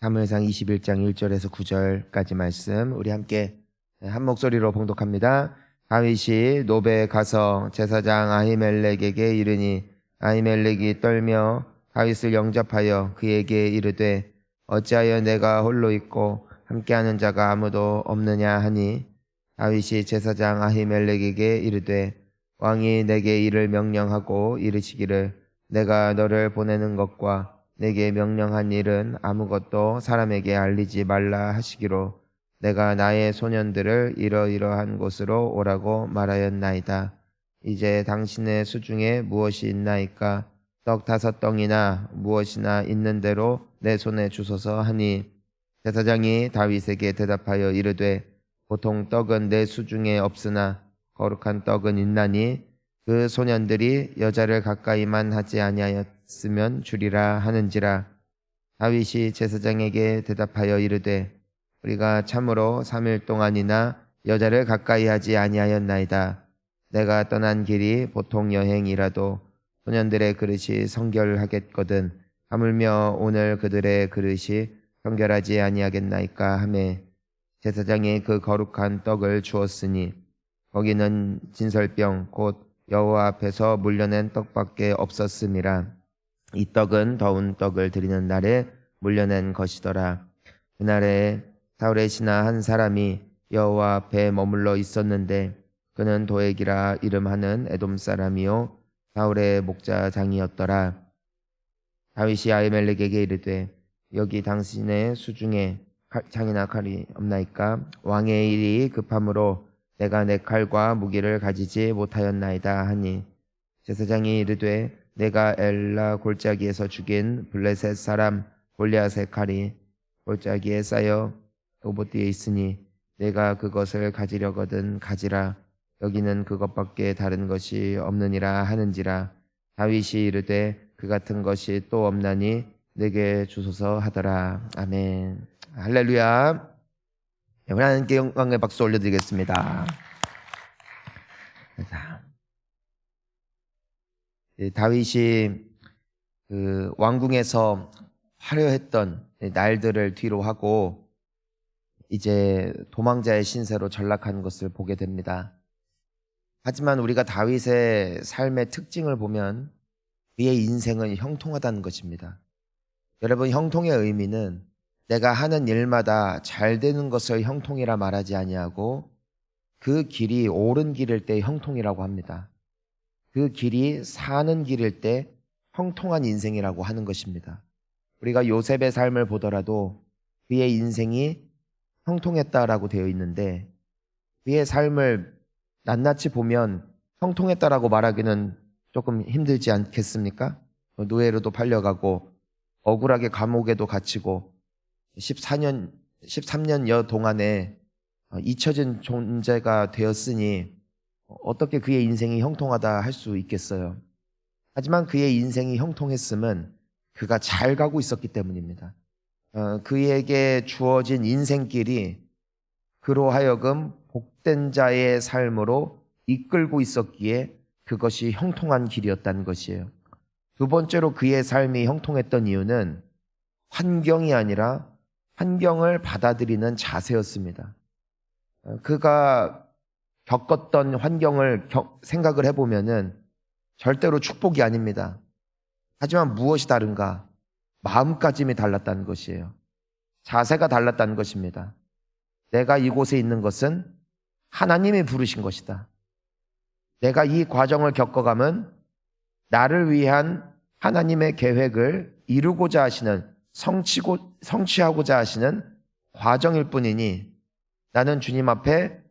사무엘상 21장 1절에서 9절까지 말씀 우리 함께 한 목소리로 봉독합니다. 다윗이 노베에 가서 제사장 아히멜렉에게 이르니 아히멜렉이 떨며 다윗을 영접하여 그에게 이르되 어찌하여 내가 홀로 있고 함께하는 자가 아무도 없느냐 하니 다윗이 제사장 아히멜렉에게 이르되 왕이 내게 이를 명령하고 이르시기를 내가 너를 보내는 것과 내게 명령한 일은 아무것도 사람에게 알리지 말라 하시기로 내가 나의 소년들을 이러이러한 곳으로 오라고 말하였나이다. 이제 당신의 수중에 무엇이 있나이까? 떡 5덩이나 무엇이나 있는 대로 내 손에 주소서 하니 제사장이 다윗에게 대답하여 이르되 보통 떡은 내 수중에 없으나 거룩한 떡은 있나니 그 소년들이 여자를 가까이만 하지 아니하였으면 주리라 하는지라. 다윗이 제사장에게 대답하여 이르되 우리가 참으로 3일 동안이나 여자를 가까이 하지 아니하였나이다. 내가 떠난 길이 보통 여행이라도 소년들의 그릇이 성결하겠거든 하물며 오늘 그들의 그릇이 성결하지 아니하겠나이까 하매 제사장이 그 거룩한 떡을 주었으니 거기는 진설병 곧 여호와 앞에서 물려낸 떡밖에 없었음이라. 이 떡은 더운 떡을 드리는 날에 물려낸 것이더라. 그날에 사울의 신하 한 사람이 여호와 앞에 머물러 있었는데 그는 도액이라 이름하는 에돔 사람이요 사울의 목자장이었더라. 다윗이 아히멜렉에게 이르되 여기 당신의 수중에 창이나 칼이 없나이까? 왕의 일이 급함으로 내가 내 칼과 무기를 가지지 못하였나이다 하니 제사장이 이르되 내가 엘라 골짜기에서 죽인 블레셋 사람 골리앗의 칼이 골짜기에 쌓여 오봇뒤에 있으니 내가 그것을 가지려거든 가지라. 여기는 그것밖에 다른 것이 없느니라 하는지라. 다윗이 이르되 그 같은 것이 또 없나니 내게 주소서 하더라. 아멘. 할렐루야. 하나님께 영광의 박수 올려드리겠습니다. 다윗이 그 왕궁에서 화려했던 날들을 뒤로 하고 이제 도망자의 신세로 전락한 것을 보게 됩니다. 하지만 우리가 다윗의 삶의 특징을 보면 그의 인생은 형통하다는 것입니다. 여러분, 형통의 의미는 내가 하는 일마다 잘 되는 것을 형통이라 말하지 아니하고 그 길이 옳은 길일 때 형통이라고 합니다. 그 길이 사는 길일 때 형통한 인생이라고 하는 것입니다. 우리가 요셉의 삶을 보더라도 그의 인생이 형통했다라고 되어 있는데 그의 삶을 낱낱이 보면 형통했다라고 말하기는 조금 힘들지 않겠습니까? 노예로도 팔려가고 억울하게 감옥에도 갇히고 13년여 동안에 잊혀진 존재가 되었으니 어떻게 그의 인생이 형통하다 할 수 있겠어요? 하지만 그의 인생이 형통했음은 그가 잘 가고 있었기 때문입니다. 그에게 주어진 인생길이 그로 하여금 복된 자의 삶으로 이끌고 있었기에 그것이 형통한 길이었다는 것이에요. 두 번째로 그의 삶이 형통했던 이유는 환경이 아니라 환경을 받아들이는 자세였습니다. 그가 겪었던 환경을 생각을 해보면은 절대로 축복이 아닙니다. 하지만 무엇이 다른가? 마음가짐이 달랐다는 것이에요. 자세가 달랐다는 것입니다. 내가 이곳에 있는 것은 하나님이 부르신 것이다. 내가 이 과정을 겪어가면 나를 위한 하나님의 계획을 이루고자 하시는 성취하고자 하시는 과정일 뿐이니 나는 주님 앞에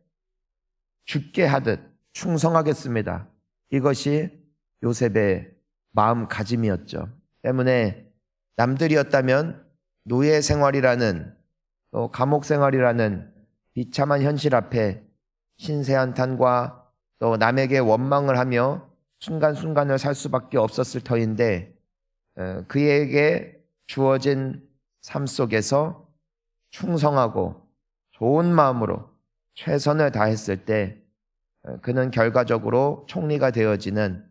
죽게 하듯 충성하겠습니다. 이것이 요셉의 마음가짐이었죠. 때문에 남들이었다면 노예 생활이라는 또 감옥 생활이라는 비참한 현실 앞에 신세한탄과 또 남에게 원망을 하며 순간순간을 살 수밖에 없었을 터인데 그에게 주어진 삶 속에서 충성하고 좋은 마음으로 최선을 다했을 때 그는 결과적으로 총리가 되어지는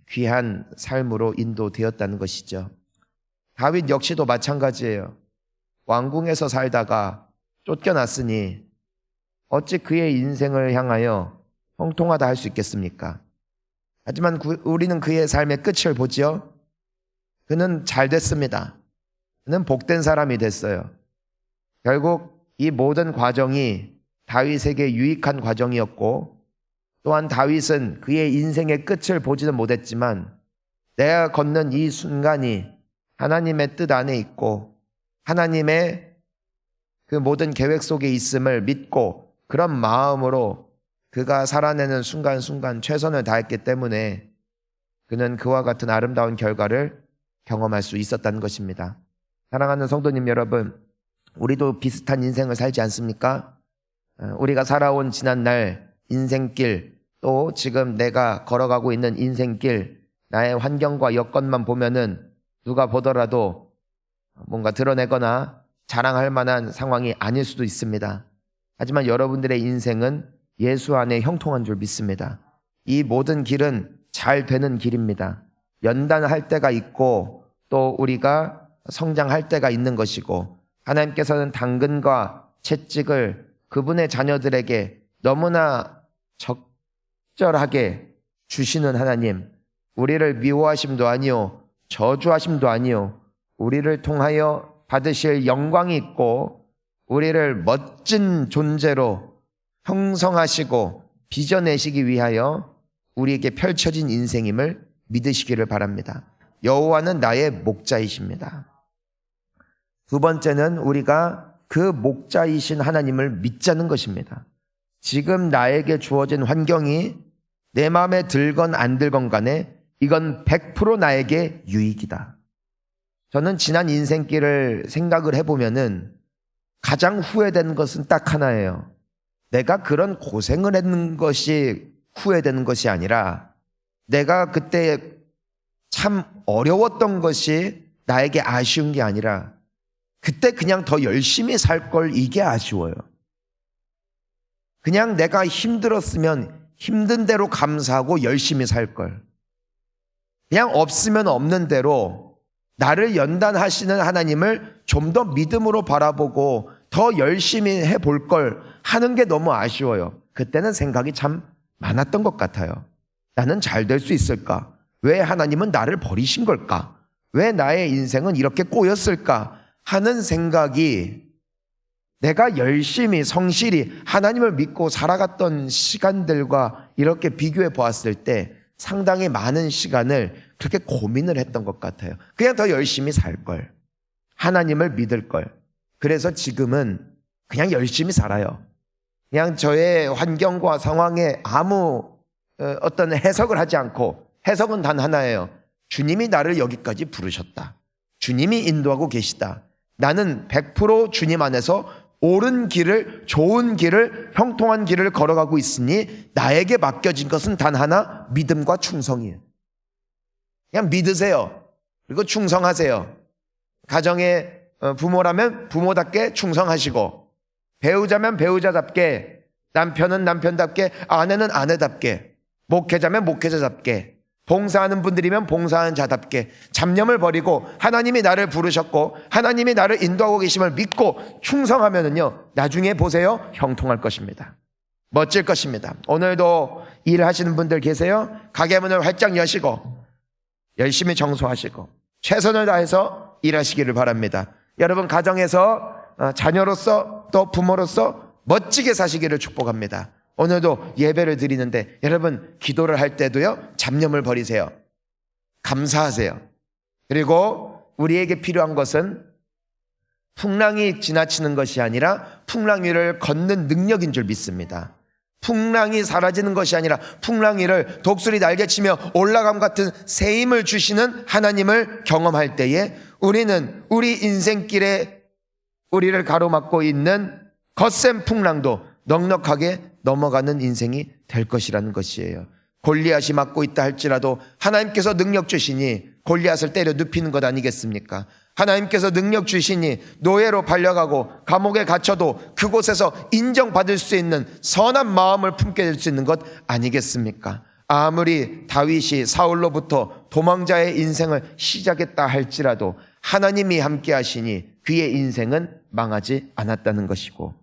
귀한 삶으로 인도되었다는 것이죠. 다윗 역시도 마찬가지예요. 왕궁에서 살다가 쫓겨났으니 어찌 그의 인생을 향하여 형통하다 할 수 있겠습니까? 하지만 우리는 그의 삶의 끝을 보지요. 그는 잘 됐습니다. 그는 복된 사람이 됐어요. 결국 이 모든 과정이 다윗에게 유익한 과정이었고, 또한 다윗은 그의 인생의 끝을 보지는 못했지만 내가 걷는 이 순간이 하나님의 뜻 안에 있고 하나님의 그 모든 계획 속에 있음을 믿고 그런 마음으로 그가 살아내는 순간순간 최선을 다했기 때문에 그는 그와 같은 아름다운 결과를 경험할 수 있었다는 것입니다. 사랑하는 성도님 여러분, 우리도 비슷한 인생을 살지 않습니까? 우리가 살아온 지난날 인생길, 또 지금 내가 걸어가고 있는 인생길, 나의 환경과 여건만 보면은 누가 보더라도 뭔가 드러내거나 자랑할 만한 상황이 아닐 수도 있습니다. 하지만 여러분들의 인생은 예수 안에 형통한 줄 믿습니다. 이 모든 길은 잘 되는 길입니다. 연단할 때가 있고 또 우리가 성장할 때가 있는 것이고, 하나님께서는 당근과 채찍을 그분의 자녀들에게 너무나 적절하게 주시는 하나님, 우리를 미워하심도 아니요 저주하심도 아니요 우리를 통하여 받으실 영광이 있고 우리를 멋진 존재로 형성하시고 빚어내시기 위하여 우리에게 펼쳐진 인생임을 믿으시기를 바랍니다. 여호와는 나의 목자이십니다. 두 번째는 우리가 그 목자이신 하나님을 믿자는 것입니다. 지금 나에게 주어진 환경이 내 마음에 들건 안 들건 간에 이건 100% 나에게 유익이다. 저는 지난 인생길을 생각을 해보면은 가장 후회되는 것은 딱 하나예요. 내가 그런 고생을 했는 것이 후회되는 것이 아니라 내가 그때 참 어려웠던 것이 나에게 아쉬운 게 아니라 그때 그냥 더 열심히 살 걸, 이게 아쉬워요. 그냥 내가 힘들었으면 힘든 대로 감사하고 열심히 살 걸. 그냥 없으면 없는 대로 나를 연단하시는 하나님을 좀 더 믿음으로 바라보고 더 열심히 해볼 걸 하는 게 너무 아쉬워요. 그때는 생각이 참 많았던 것 같아요. 나는 잘 될 수 있을까? 왜 하나님은 나를 버리신 걸까? 왜 나의 인생은 이렇게 꼬였을까? 하는 생각이, 내가 열심히 성실히 하나님을 믿고 살아갔던 시간들과 이렇게 비교해 보았을 때 상당히 많은 시간을 그렇게 고민을 했던 것 같아요. 그냥 더 열심히 살 걸, 하나님을 믿을 걸. 그래서 지금은 그냥 열심히 살아요. 그냥 저의 환경과 상황에 아무 어떤 해석을 하지 않고, 해석은 단 하나예요. 주님이 나를 여기까지 부르셨다. 주님이 인도하고 계시다. 나는 100% 주님 안에서 옳은 길을, 좋은 길을, 형통한 길을 걸어가고 있으니 나에게 맡겨진 것은 단 하나, 믿음과 충성이에요. 그냥 믿으세요. 그리고 충성하세요. 가정의 부모라면 부모답게 충성하시고, 배우자면 배우자답게, 남편은 남편답게, 아내는 아내답게, 목회자면 목회자답게, 봉사하는 분들이면 봉사하는 자답게 잡념을 버리고 하나님이 나를 부르셨고 하나님이 나를 인도하고 계심을 믿고 충성하면은요, 나중에 보세요, 형통할 것입니다. 멋질 것입니다. 오늘도 일하시는 분들 계세요? 가게 문을 활짝 여시고 열심히 청소하시고 최선을 다해서 일하시기를 바랍니다. 여러분 가정에서 자녀로서 또 부모로서 멋지게 사시기를 축복합니다. 오늘도 예배를 드리는데 여러분 기도를 할 때도요, 잡념을 버리세요. 감사하세요. 그리고 우리에게 필요한 것은 풍랑이 지나치는 것이 아니라 풍랑 위를 걷는 능력인 줄 믿습니다. 풍랑이 사라지는 것이 아니라 풍랑 위를 독수리 날개치며 올라감 같은 새 힘을 주시는 하나님을 경험할 때에 우리는 우리 인생길에 우리를 가로막고 있는 거센 풍랑도 넉넉하게 넘어가는 인생이 될 것이라는 것이에요. 골리앗이 맞고 있다 할지라도 하나님께서 능력 주시니 골리앗을 때려 눕히는 것 아니겠습니까? 하나님께서 능력 주시니 노예로 팔려가고 감옥에 갇혀도 그곳에서 인정받을 수 있는 선한 마음을 품게 될 수 있는 것 아니겠습니까? 아무리 다윗이 사울로부터 도망자의 인생을 시작했다 할지라도 하나님이 함께 하시니 그의 인생은 망하지 않았다는 것이고,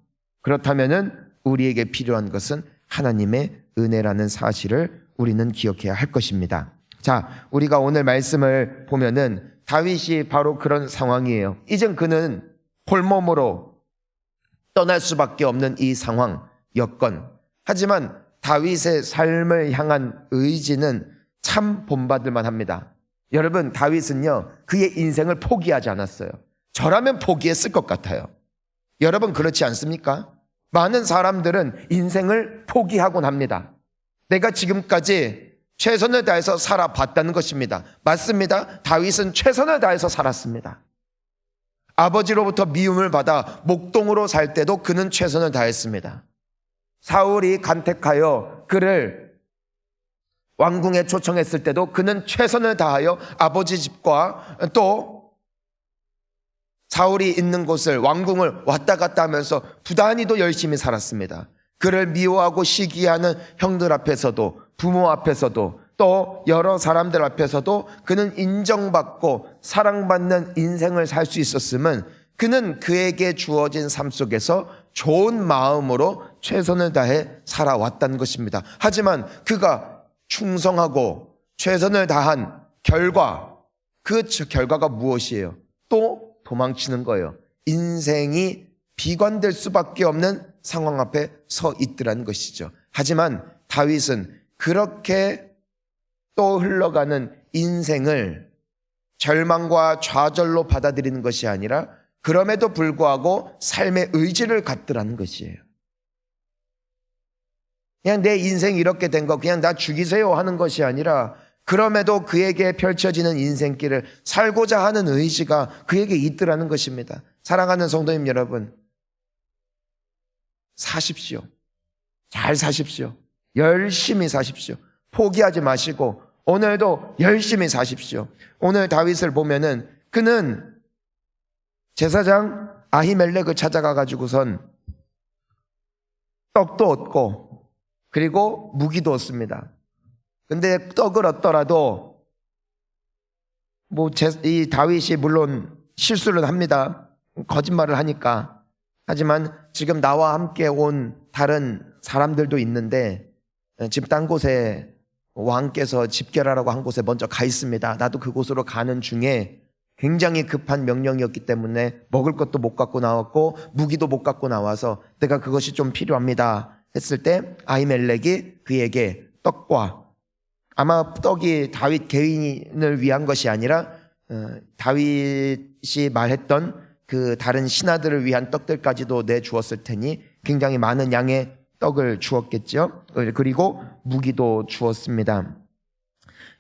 그렇다면은 우리에게 필요한 것은 하나님의 은혜라는 사실을 우리는 기억해야 할 것입니다. 자, 우리가 오늘 말씀을 보면은 다윗이 바로 그런 상황이에요. 이젠 그는 홀몸으로 떠날 수밖에 없는 이 상황, 여건. 하지만 다윗의 삶을 향한 의지는 참 본받을만 합니다. 여러분, 다윗은요, 그의 인생을 포기하지 않았어요. 저라면 포기했을 것 같아요. 여러분, 그렇지 않습니까? 많은 사람들은 인생을 포기하곤 합니다. 내가 지금까지 최선을 다해서 살아봤다는 것입니다. 맞습니다. 다윗은 최선을 다해서 살았습니다. 아버지로부터 미움을 받아 목동으로 살 때도 그는 최선을 다했습니다. 사울이 간택하여 그를 왕궁에 초청했을 때도 그는 최선을 다하여 아버지 집과 또 사울이 있는 곳을, 왕궁을 왔다 갔다 하면서 부단히도 열심히 살았습니다. 그를 미워하고 시기하는 형들 앞에서도, 부모 앞에서도, 또 여러 사람들 앞에서도 그는 인정받고 사랑받는 인생을 살 수 있었음은 그는 그에게 주어진 삶 속에서 좋은 마음으로 최선을 다해 살아왔다는 것입니다. 하지만 그가 충성하고 최선을 다한 결과, 그 결과가 무엇이에요? 또 도망치는 거예요. 인생이 비관될 수밖에 없는 상황 앞에 서 있더라는 것이죠. 하지만 다윗은 그렇게 또 흘러가는 인생을 절망과 좌절로 받아들이는 것이 아니라 그럼에도 불구하고 삶의 의지를 갖더라는 것이에요. 그냥 내 인생 이렇게 된 거 그냥 나 죽이세요 하는 것이 아니라 그럼에도 그에게 펼쳐지는 인생길을 살고자 하는 의지가 그에게 있더라는 것입니다. 사랑하는 성도님 여러분, 사십시오. 잘 사십시오. 열심히 사십시오. 포기하지 마시고 오늘도 열심히 사십시오. 오늘 다윗을 보면은 그는 제사장 아히멜렉을 찾아가 가지고선 떡도 얻고 그리고 무기도 얻습니다. 근데 떡을 얻더라도 이 다윗이 물론 실수를 합니다. 거짓말을 하니까. 하지만 지금 나와 함께 온 다른 사람들도 있는데 지금 딴 곳에 왕께서 집결하라고 한 곳에 먼저 가 있습니다. 나도 그곳으로 가는 중에 굉장히 급한 명령이었기 때문에 먹을 것도 못 갖고 나왔고 무기도 못 갖고 나와서 내가 그것이 좀 필요합니다 했을 때 아히멜렉이 그에게 떡과, 아마 떡이 다윗 개인을 위한 것이 아니라 다윗이 말했던 그 다른 신하들을 위한 떡들까지도 내주었을 테니 굉장히 많은 양의 떡을 주었겠죠. 그리고 무기도 주었습니다.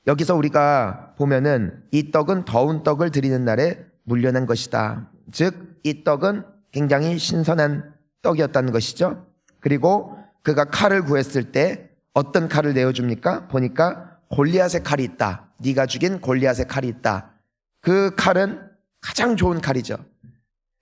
여기서 우리가 보면은 이 떡은 더운 떡을 드리는 날에 물려낸 것이다. 즉 이 떡은 굉장히 신선한 떡이었다는 것이죠. 그리고 그가 칼을 구했을 때 어떤 칼을 내어줍니까? 보니까 골리앗의 칼이 있다. 네가 죽인 골리앗의 칼이 있다. 그 칼은 가장 좋은 칼이죠.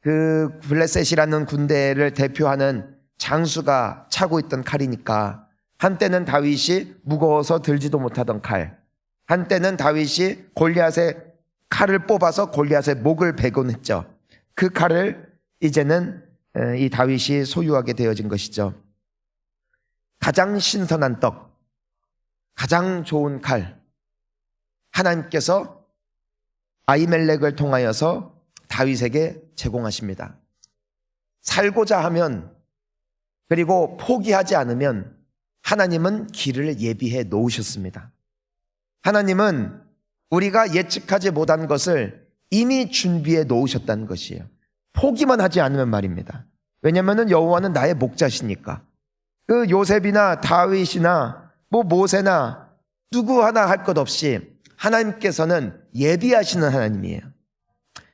그 블레셋이라는 군대를 대표하는 장수가 차고 있던 칼이니까 한때는 다윗이 무거워서 들지도 못하던 칼, 한때는 다윗이 골리앗의 칼을 뽑아서 골리앗의 목을 베곤 했죠. 그 칼을 이제는 이 다윗이 소유하게 되어진 것이죠. 가장 신선한 떡, 가장 좋은 칼, 하나님께서 아히멜렉을 통하여서 다윗에게 제공하십니다. 살고자 하면, 그리고 포기하지 않으면 하나님은 길을 예비해 놓으셨습니다. 하나님은 우리가 예측하지 못한 것을 이미 준비해 놓으셨다는 것이에요. 포기만 하지 않으면 말입니다. 왜냐하면 여호와는 나의 목자시니까. 그 요셉이나 다윗이나 모세나 누구 하나 할 것 없이 하나님께서는 예비하시는 하나님이에요.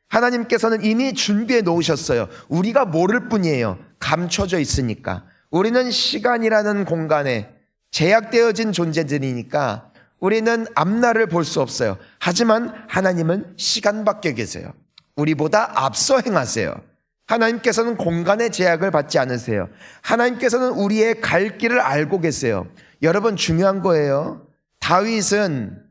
하나님께서는 이미 준비해 놓으셨어요. 우리가 모를 뿐이에요. 감춰져 있으니까. 우리는 시간이라는 공간에 제약되어진 존재들이니까 우리는 앞날을 볼 수 없어요. 하지만 하나님은 시간 밖에 계세요. 우리보다 앞서 행하세요. 하나님께서는 공간의 제약을 받지 않으세요. 하나님께서는 우리의 갈 길을 알고 계세요. 여러분, 중요한 거예요. 다윗은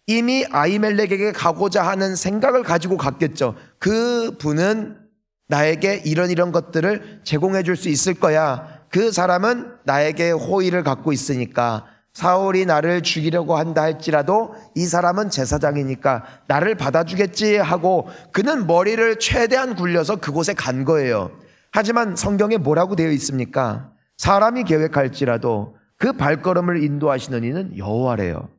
이미 아히멜렉에게 가고자 하는 생각을 가지고 갔겠죠. 그 분은 나에게 이런 것들을 제공해 줄 수 있을 거야. 그 사람은 나에게 호의를 갖고 있으니까, 사울이 나를 죽이려고 한다 할지라도 이 사람은 제사장이니까 나를 받아주겠지 하고 그는 머리를 최대한 굴려서 그곳에 간 거예요. 하지만 성경에 뭐라고 되어 있습니까? 사람이 계획할지라도 그 발걸음을 인도하시는 이는 여호와래요.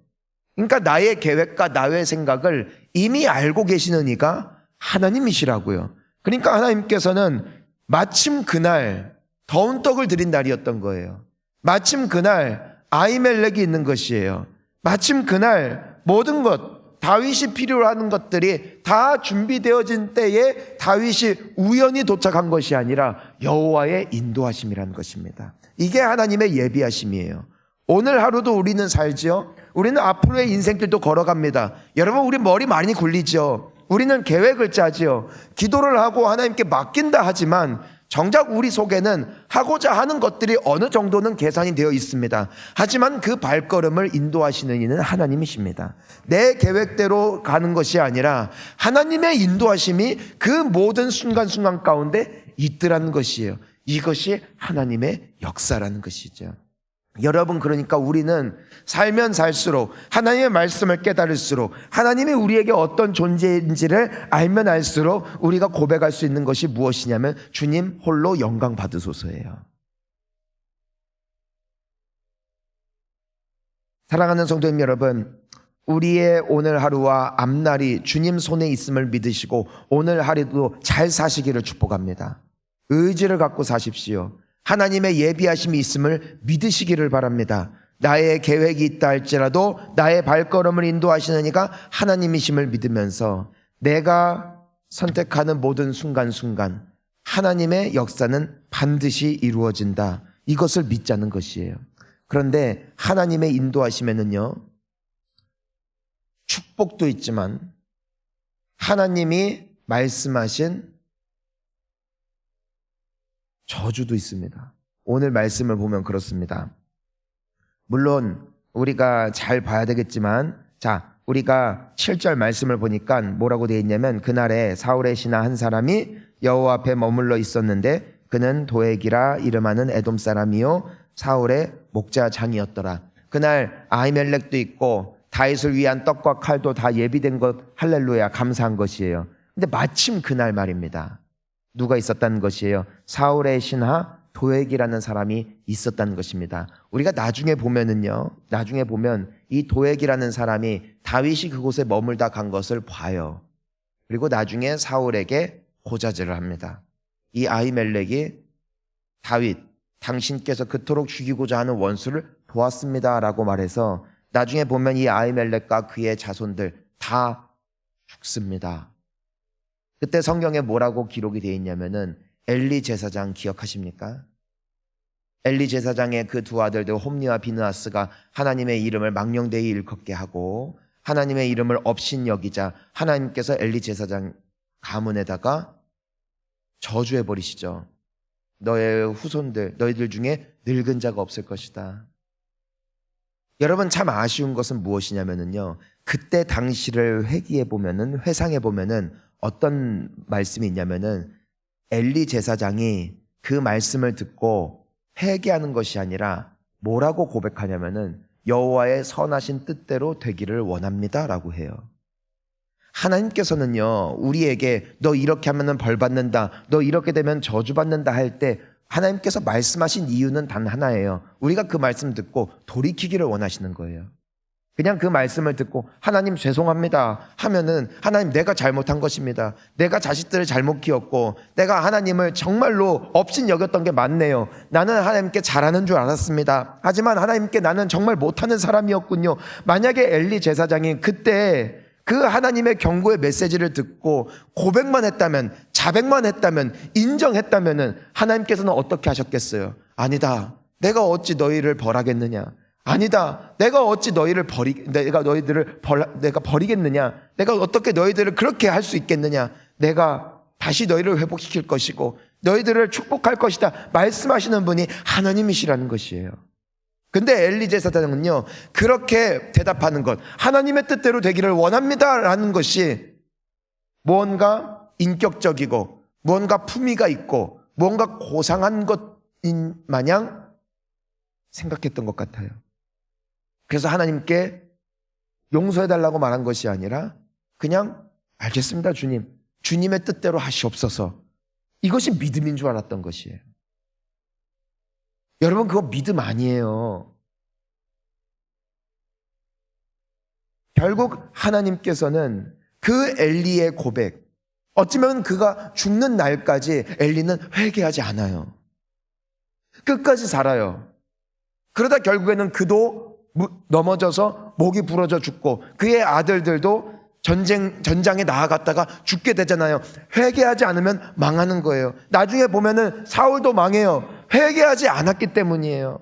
그러니까 나의 계획과 나의 생각을 이미 알고 계시는 이가 하나님이시라고요. 그러니까 하나님께서는 마침 그날 더운 떡을 드린 날이었던 거예요. 마침 그날 아히멜렉이 있는 것이에요. 마침 그날 모든 것, 다윗이 필요로 하는 것들이 다 준비되어진 때에 다윗이 우연히 도착한 것이 아니라 여호와의 인도하심이라는 것입니다. 이게 하나님의 예비하심이에요. 오늘 하루도 우리는 살지요. 우리는 앞으로의 인생길도 걸어갑니다. 여러분, 우리 머리 많이 굴리죠. 우리는 계획을 짜지요. 기도를 하고 하나님께 맡긴다 하지만 정작 우리 속에는 하고자 하는 것들이 어느 정도는 계산이 되어 있습니다. 하지만 그 발걸음을 인도하시는 이는 하나님이십니다. 내 계획대로 가는 것이 아니라 하나님의 인도하심이 그 모든 순간순간 가운데 있더라는 것이에요. 이것이 하나님의 역사라는 것이죠. 여러분, 그러니까 우리는 살면 살수록 하나님의 말씀을 깨달을수록 하나님이 우리에게 어떤 존재인지를 알면 알수록 우리가 고백할 수 있는 것이 무엇이냐면 주님 홀로 영광 받으소서예요. 사랑하는 성도님 여러분, 우리의 오늘 하루와 앞날이 주님 손에 있음을 믿으시고 오늘 하루도 잘 사시기를 축복합니다. 의지를 갖고 사십시오. 하나님의 예비하심이 있음을 믿으시기를 바랍니다. 나의 계획이 있다 할지라도 나의 발걸음을 인도하시는 이가 하나님이심을 믿으면서 내가 선택하는 모든 순간순간 하나님의 역사는 반드시 이루어진다. 이것을 믿자는 것이에요. 그런데 하나님의 인도하심에는요, 축복도 있지만 하나님이 말씀하신 저주도 있습니다. 오늘 말씀을 보면 그렇습니다. 물론 우리가 잘 봐야 되겠지만, 우리가 7절 말씀을 보니까 뭐라고 되어 있냐면 그날에 사울의 신하 한 사람이 여호와 앞에 머물러 있었는데 그는 도액이라 이름하는 에돔 사람이요 사울의 목자장이었더라. 그날 아히멜렉도 있고 다윗을 위한 떡과 칼도 다 예비된 것, 할렐루야, 감사한 것이에요. 근데 마침 그날 말입니다. 누가 있었다는 것이에요? 사울의 신하 도액이라는 사람이 있었다는 것입니다. 우리가 나중에 보면 이 도액이라는 사람이 다윗이 그곳에 머물다 간 것을 봐요. 그리고 나중에 사울에게 고자질을 합니다. 이 아히멜렉이 다윗, 당신께서 그토록 죽이고자 하는 원수를 보았습니다 라고 말해서 나중에 보면 이 아히멜렉과 그의 자손들 다 죽습니다. 그때 성경에 뭐라고 기록이 되어 있냐면은 엘리 제사장 기억하십니까? 엘리 제사장의 그 두 아들들 홈리와 비느하스가 하나님의 이름을 망령되이 일컫게 하고 하나님의 이름을 업신여기자 하나님께서 엘리 제사장 가문에다가 저주해 버리시죠. 너의 후손들, 너희들 중에 늙은 자가 없을 것이다. 여러분, 참 아쉬운 것은 무엇이냐면요, 그때 당시를 회상해 보면은 어떤 말씀이 있냐면은 엘리 제사장이 그 말씀을 듣고 회개하는 것이 아니라 뭐라고 고백하냐면은 여호와의 선하신 뜻대로 되기를 원합니다라고 해요. 하나님께서는요, 우리에게 너 이렇게 하면은 벌 받는다, 너 이렇게 되면 저주 받는다 할 때 하나님께서 말씀하신 이유는 단 하나예요. 우리가 그 말씀 듣고 돌이키기를 원하시는 거예요. 그냥 그 말씀을 듣고 하나님 죄송합니다 하면은 하나님 내가 잘못한 것입니다. 내가 자식들을 잘못 키웠고 내가 하나님을 정말로 업신 여겼던 게 맞네요. 나는 하나님께 잘하는 줄 알았습니다. 하지만 하나님께 나는 정말 못하는 사람이었군요. 만약에 엘리 제사장이 그때 그 하나님의 경고의 메시지를 듣고 고백만 했다면, 자백만 했다면, 인정했다면은 하나님께서는 어떻게 하셨겠어요? 아니다, 내가 어찌 너희를 벌하겠느냐? 아니다, 내가 어찌 내가 버리겠느냐? 내가 어떻게 너희들을 그렇게 할 수 있겠느냐? 내가 다시 너희를 회복시킬 것이고 너희들을 축복할 것이다 말씀하시는 분이 하나님이시라는 것이에요. 근데 엘리 제사장은요, 그렇게 대답하는 것, 하나님의 뜻대로 되기를 원합니다라는 것이 무언가 인격적이고 무언가 품위가 있고 무언가 고상한 것인 마냥 생각했던 것 같아요. 그래서 하나님께 용서해달라고 말한 것이 아니라 그냥 알겠습니다 주님, 주님의 뜻대로 하시옵소서, 이것이 믿음인 줄 알았던 것이에요. 여러분, 그거 믿음 아니에요. 결국 하나님께서는 그 엘리의 고백, 어쩌면 그가 죽는 날까지 엘리는 회개하지 않아요. 끝까지 살아요. 그러다 결국에는 그도 넘어져서 목이 부러져 죽고 그의 아들들도 전장에 나아갔다가 죽게 되잖아요. 회개하지 않으면 망하는 거예요. 나중에 보면은 사울도 망해요. 회개하지 않았기 때문이에요.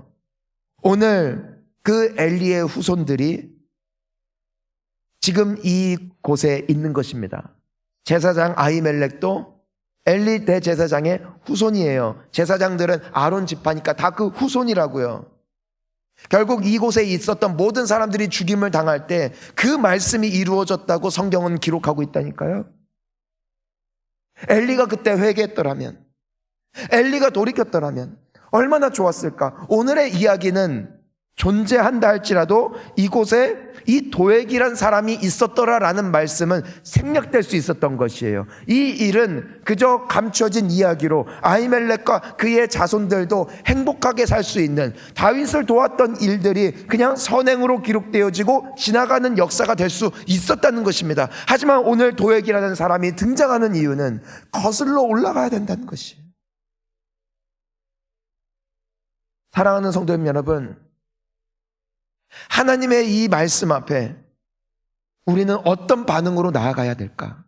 오늘 그 엘리의 후손들이 지금 이곳에 있는 것입니다. 제사장 아히멜렉도 엘리 대제사장의 후손이에요. 제사장들은 아론 지파니까 다 그 후손이라고요. 결국 이곳에 있었던 모든 사람들이 죽임을 당할 때 그 말씀이 이루어졌다고 성경은 기록하고 있다니까요. 엘리가 그때 회개했더라면, 엘리가 돌이켰더라면 얼마나 좋았을까. 오늘의 이야기는 존재한다 할지라도 이곳에 이 도액이란 사람이 있었더라라는 말씀은 생략될 수 있었던 것이에요. 이 일은 그저 감춰진 이야기로 아히멜렉과 그의 자손들도 행복하게 살 수 있는, 다윗을 도왔던 일들이 그냥 선행으로 기록되어지고 지나가는 역사가 될 수 있었다는 것입니다. 하지만 오늘 도액이라는 사람이 등장하는 이유는 거슬러 올라가야 된다는 것이에요. 사랑하는 성도님 여러분, 하나님의 이 말씀 앞에 우리는 어떤 반응으로 나아가야 될까?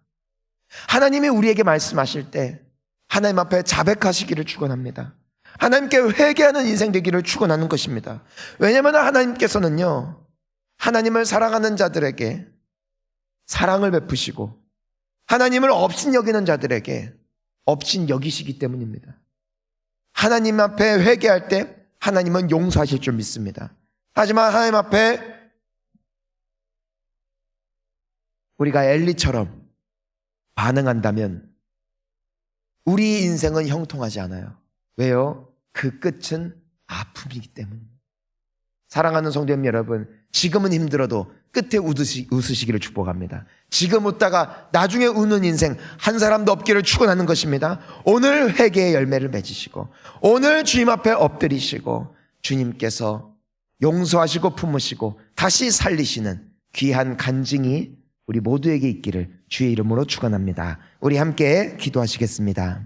하나님이 우리에게 말씀하실 때 하나님 앞에 자백하시기를 축원합니다. 하나님께 회개하는 인생 되기를 축원하는 것입니다. 왜냐하면 하나님께서는요, 하나님을 사랑하는 자들에게 사랑을 베푸시고 하나님을 업신 여기는 자들에게 업신 여기시기 때문입니다. 하나님 앞에 회개할 때 하나님은 용서하실 줄 믿습니다. 하지만 하나님 앞에 우리가 엘리처럼 반응한다면 우리 인생은 형통하지 않아요. 왜요? 그 끝은 아픔이기 때문입니다. 사랑하는 성도님 여러분, 지금은 힘들어도 끝에 웃으시기를 축복합니다. 지금 웃다가 나중에 우는 인생 한 사람도 없기를 축원하는 것입니다. 오늘 회개의 열매를 맺으시고 오늘 주님 앞에 엎드리시고 주님께서 용서하시고 품으시고 다시 살리시는 귀한 간증이 우리 모두에게 있기를 주의 이름으로 축원합니다. 우리 함께 기도하시겠습니다.